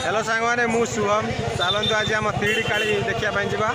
Hello सांग मैंने मु शुभम चलतु आज आम तीड़ी काली देखा जावा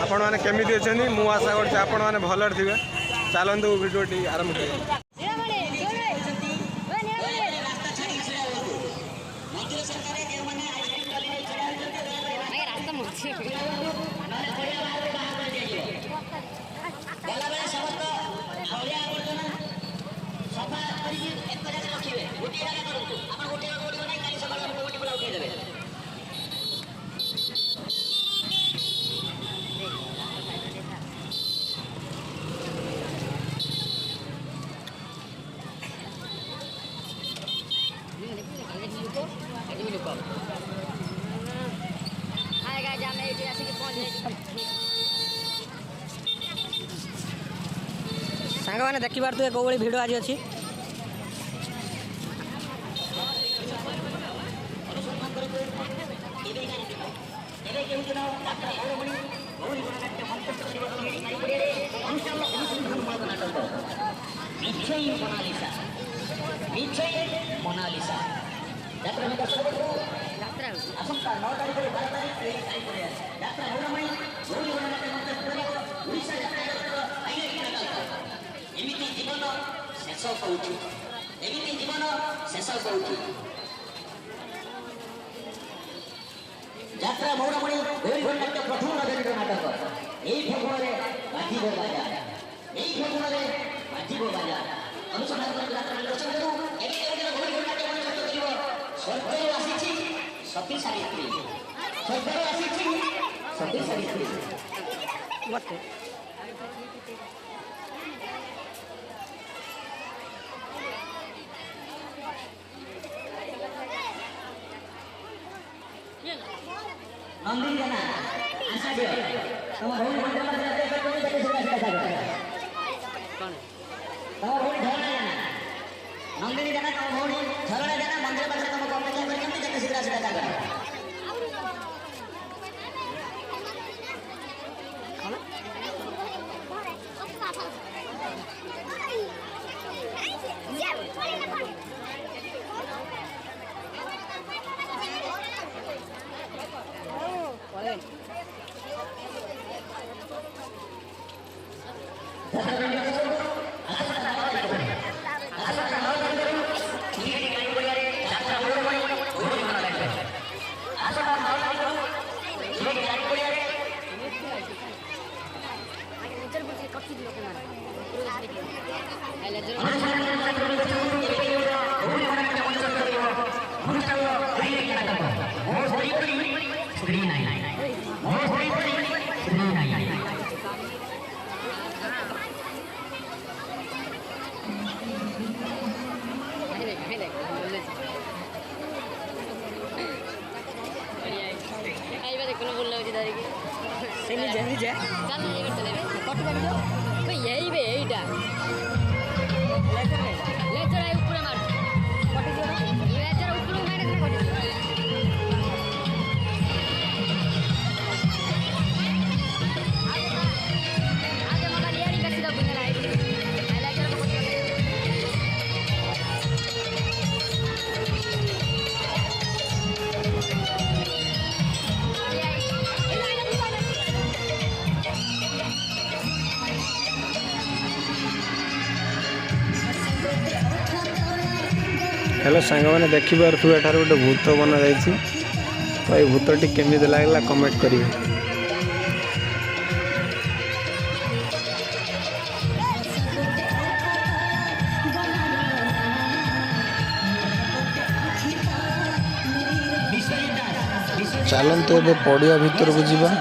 आपण मैंने केमी अच्छा मु आशा कर भल थे चलतु भिडियो आरंभ कर सांग मैंने देखी पार्थे कौ भाई भिड़ आज अच्छी मोनालिसा एमिति जीवन शेष कौची एमिति जीवन शेष कौची यात्रा मौरमणि गौरीघंटाट्य प्रथम नजरिक नाटक यही फगुण बाजिब बाजा यही फगुण बाजिब बाजा अनुसंधान दर्शन करूँ गौरीघंटाट्य स्वर्ग आसी सती सावित्री स्वर्ग आसी सती सावित्री नंदिनी जना आशा दियो तुम भौणी मंडल में जाते हो कोई जाके सुधा सुधा करो कौन तुम भौणी झरना जना नंदिनी जना तुम भौणी झरना जना मंदिर पास तुम को अपेक्षा कर केमती जाके सुधा सुधा करो हेलो सांग मैंने देखिपु एठार गोटे भूत बना जाइए तो ये भूतटी केमी लगला कमेंट करेंगे। चलते ए पड़िया भितर को जीवा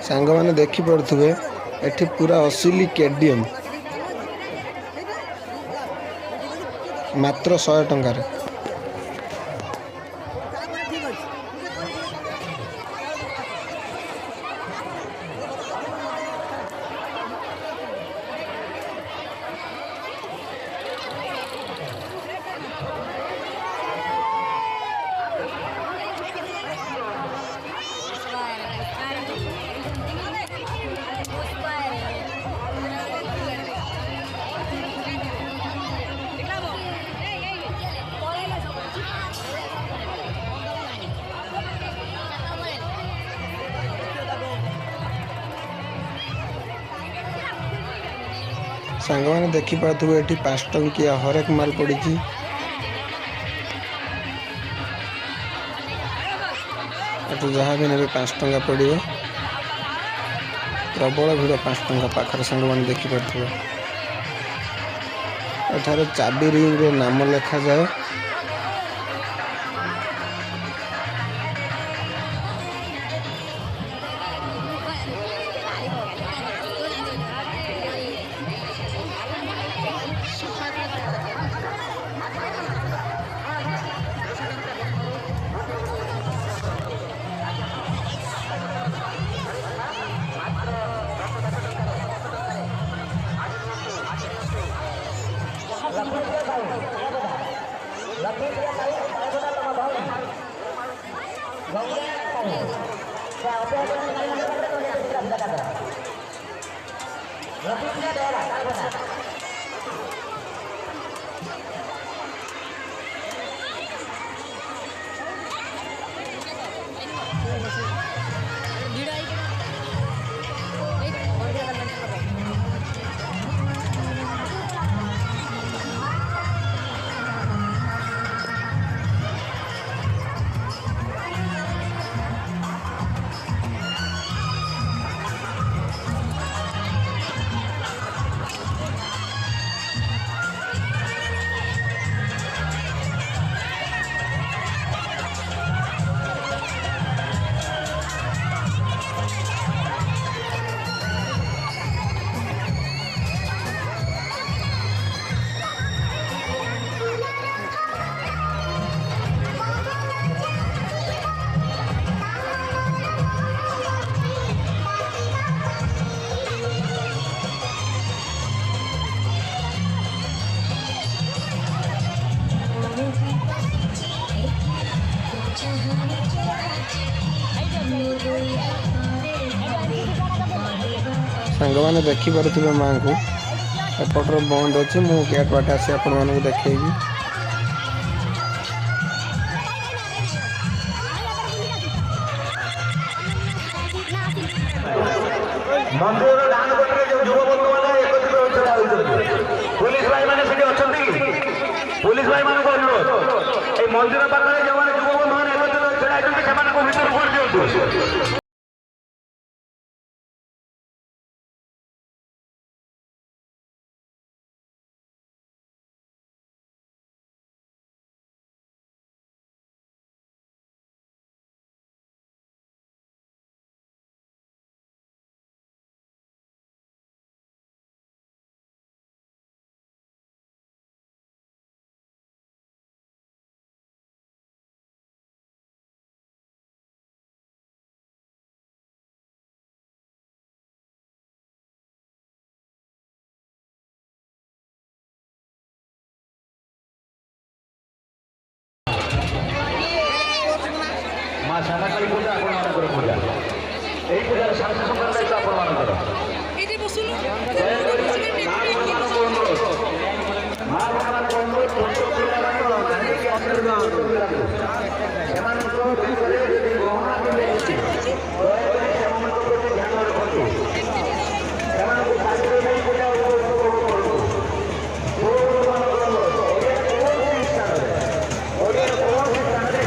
ସାଙ୍ଗମାନେ ଦେଖିପାରୁଥିବେ ଏଠି ପୁରା ଅସିଲି କେଡିଏମ୍ ମାତ୍ର 100 ଟଙ୍କାରେ। ସାଙ୍ଗମାନେ ଦେଖିପାରୁଥିବେ ଏଠି 5 ଟଙ୍କିଆ ହରେକ ମାଲ ପଡ଼ିଛି। ଏଠୁ ଯାହା ବି ନେବେ 5 ଟଙ୍କା ପଡ଼ିବ। ପ୍ରବଳ ଭିଡ଼ 5 ଟଙ୍କା ପାଖରେ ସାଙ୍ଗମାନେ ଦେଖିପାରୁଥିବେ। ଏଠାରେ ଚାବି ରିଙ୍ଗରେ ନାମ ଲେଖାଯାଏ। ସାଙ୍ଗମାନେ ଦେଖିପାରୁଥିବେ ମାଙ୍କୁ। ଏପଟର ବନ୍ଦ ଅଛି। ମୁଁ ଗେଟ୍ ବାଟେ ଆସି ଆପଣମାନଙ୍କୁ ଦେଖେଇବି। ମନ୍ଦିରର ଡାହାଣ ପଟରେ ଯେଉଁ ଯୁବବନ୍ଧୁମାନେ ଏକତ୍ରିତ ହୋଇ ଛିଡ଼ା ହୋଇଛନ୍ତି, ପୁଲିସ ଭାଇମାନେ ସେଠି ଅଛନ୍ତି କି? ପୁଲିସ ଭାଇମାନଙ୍କୁ ଅନୁରୋଧ, ଏଇ ମନ୍ଦିର ପାଖରେ ଯେଉଁମାନେ ଯୁବବନ୍ଧୁମାନେ ଏକତ୍ରିତ ହୋଇ ଛିଡ଼ା ହୋଇଛନ୍ତି ସେମାନଙ୍କୁ ଭିତରକୁ କରିଦିଅନ୍ତୁ। ସାନକାଳୀ ପୂଜା ଆପଣମାନଙ୍କର ପୂଜା। ଏହି ପୂଜାର ଶାନ୍ତି ସମ୍ମାନ ଦାୟିତ୍ୱ ଆପଣମାନଙ୍କର। ମା ଭଗବାନଙ୍କ ଅନୁରୋଧ ଛୋଟ ପିଲାମାନଙ୍କୁ କାହିଁକି ସେମାନଙ୍କ ଭିତରେ ଯଦି ଗହଣା ମିଳୁଛି ଦୟାକରି ସେମାନଙ୍କ ପ୍ରତି ଧ୍ୟାନ ରଖନ୍ତୁ। ସେମାନଙ୍କୁ ଶାନ୍ତିରେ ନେଇ ପୂଜା ଉପଭୋଗ କରନ୍ତୁ। ଓଡ଼ିଆର କୌଣସି ସ୍ଥାନରେ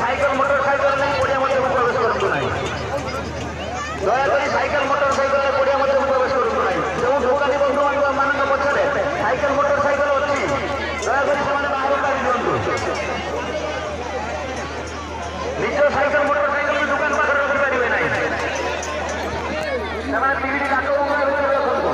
ସାଇକେଲ ମୋଟର ସାଇକେଲ ନେଇ ପଡ଼ିଆ ମଧ୍ୟକୁ ପ୍ରବେଶ କରନ୍ତୁ ନାହିଁ। ଦୟାକରି ସାଇକେଲ ମୋଟର ସାଇକେଲରେ ପଡ଼ିଆ ମଧ୍ୟକୁ ପ୍ରବେଶ କରନ୍ତୁ ନାହିଁ। ଯେଉଁ ଦୋକାନୀ ବନ୍ଧୁମାନଙ୍କ ପଛରେ ସାଇକେଲ ମୋଟର ସାଇକେଲ ଅଛି ଦୟାକରି ସେମାନେ ବାହାରକୁ କାଢ଼ି ଦିଅନ୍ତୁ। ନିଜ ସାଇକେଲ ମୋଟର ସାଇକେଲ ବି ଦୋକାନ ପାଖରେ ରଖିପାରିବେ ନାହିଁ। ସେମାନେ ତିରିଟି କାଠ ବଙ୍ଗଳା ଭିତରେ ରଖନ୍ତୁ।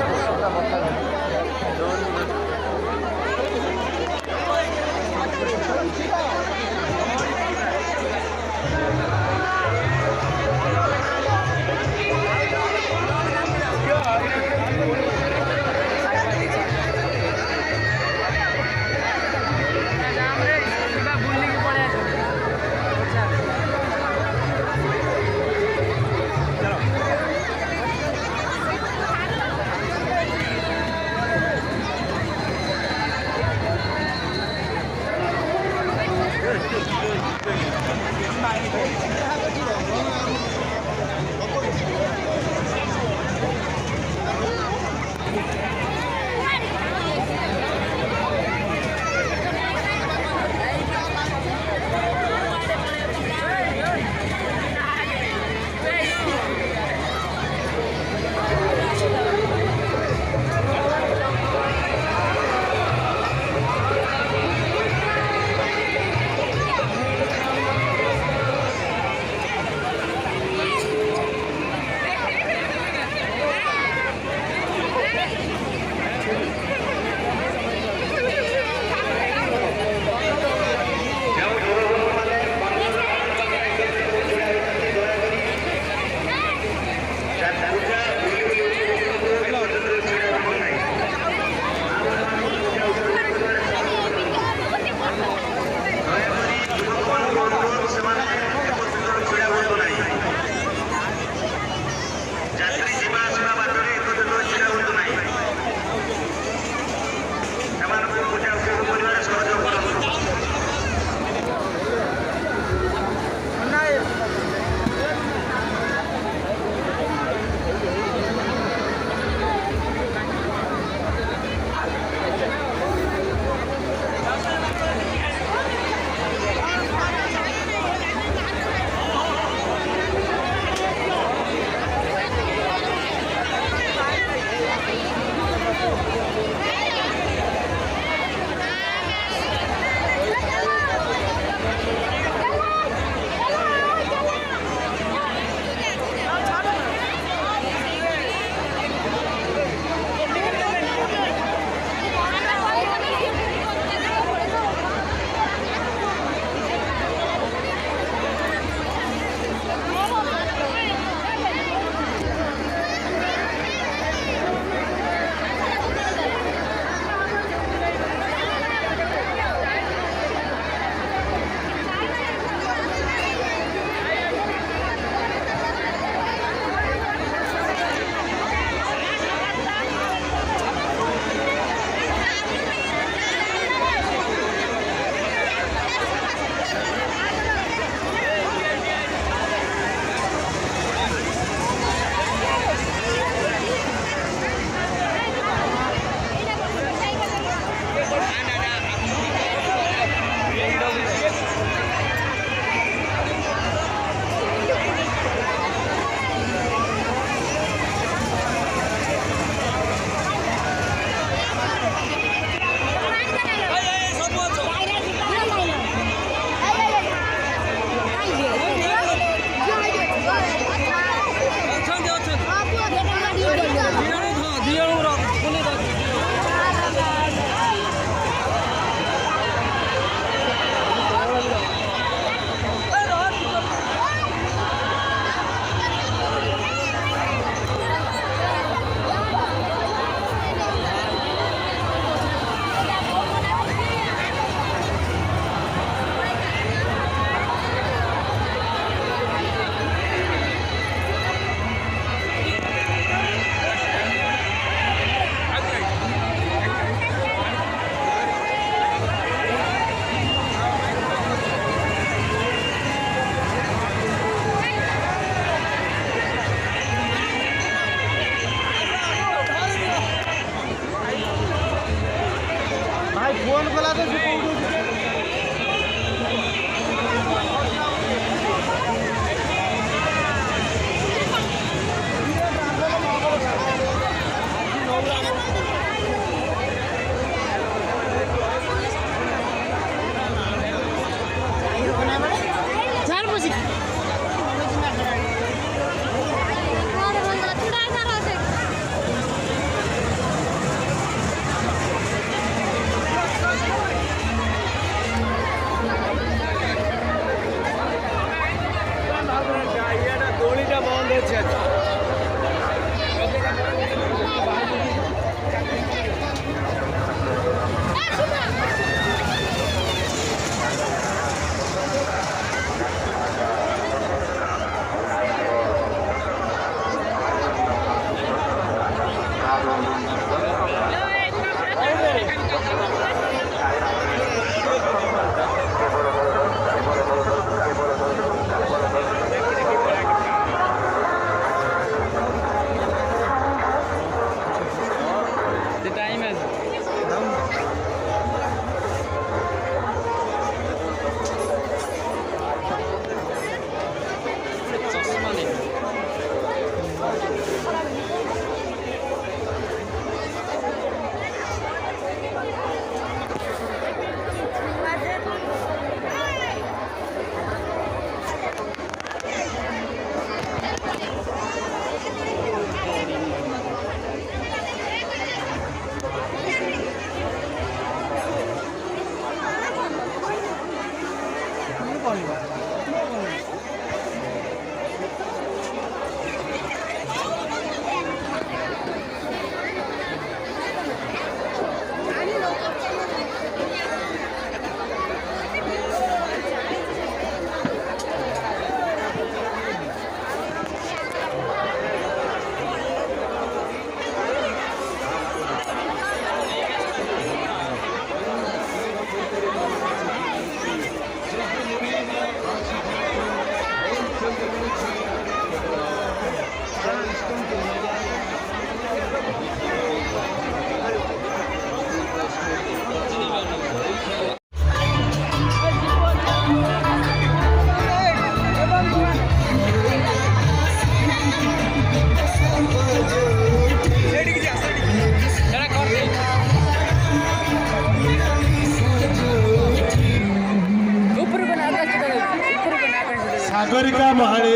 ସାଗରିକା ମହାଳି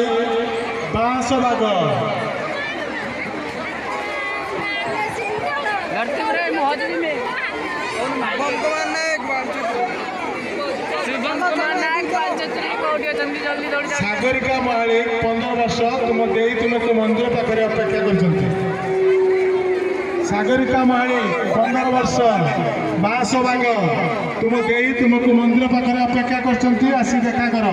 ବାଂଶବାଗ ସାଗରିକା ମହାଳି 15 ବର୍ଷ ତୁମ ଦେଇ ତୁମକୁ ମନ୍ଦିର ପାଖରେ ଅପେକ୍ଷା କରିଛନ୍ତି। ସାଗରିକା ମହାଳି 15 ବର୍ଷ ବାଂଶବାଗ ତୁମ ଦେଇ ତୁମକୁ ମନ୍ଦିର ପାଖରେ ଅପେକ୍ଷା କରିଛନ୍ତି, ଆସି ଦେଖା କର।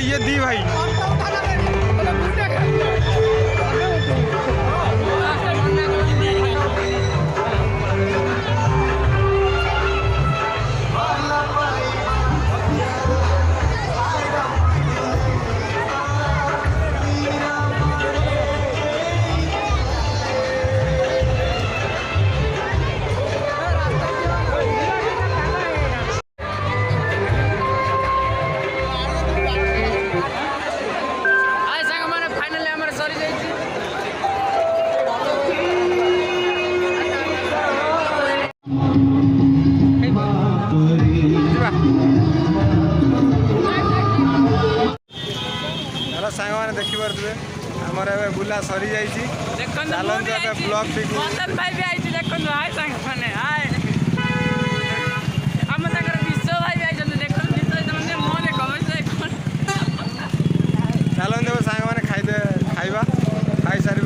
ये दी भाई हेलो सांग मैंने देखिपे आमर ए बुला सरी जा चलते ए ब्लॉग टी भाई भी आई देखो हाय सांग मैंने हाय आम विश्व भाई भी आई देखो मो देखो चलते सांग मैंने खाइबा खाई सार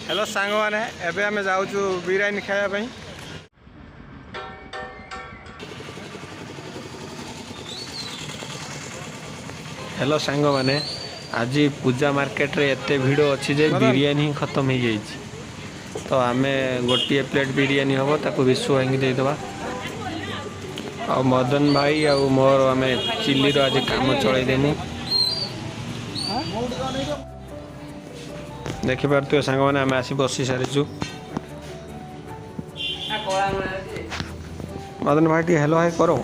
हेलो सांग मैंने एवं आम जाऊँ बिरयानी खायापी हेलो सांग मैंने आज पूजा मार्केट रे एते भिड़ अच्छी जे बिरयानी खत्म हो जाए तो आम गोटे प्लेट बिरयानी हम ताको विश्व भाई देदेबा आ मदन भाई आ मोर आम चिल्ली रो आज काम चलदेमु देखिपे सांग मैंने आम आसी बसी सारीचु मदन भाई टी हेलो हाय करो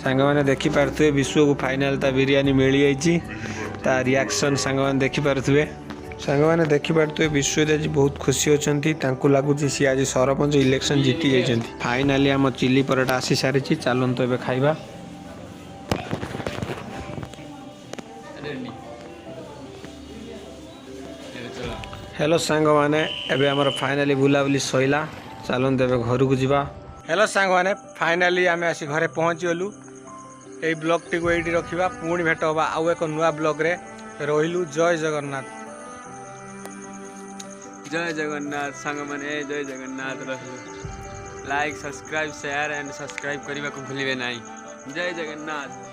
सांग मैंने देखिपे विश्व को फाइनल ता बिरयानी मिल जाइए ता रिएक्शन सांग मैंने देखिपे सांग मैंने देखिपे विश्व आज बहुत खुशी अच्छा लगुच सी आज सरपंच इलेक्शन जीति जाइए फाइनाली आम चिल्ली पराठा आसी सारी चलते एवं खाइबा हेलो सांग मैंने एवं आमर फाइनाली बुलाबुली सैला चलते एवं घर को जावा हेलो सांग मैंने फाइनाली आम आसी घरे पहुँची गलु ये ब्लॉग टी को ये रखा पुणी भेट हवा आउ एक नुआ ब्लॉग रे रहिलु जय जगन्नाथ सांग मैंने जय Jagannath like subscribe share and subscribe करने को भूलिए नहीं। जय जगन्नाथ।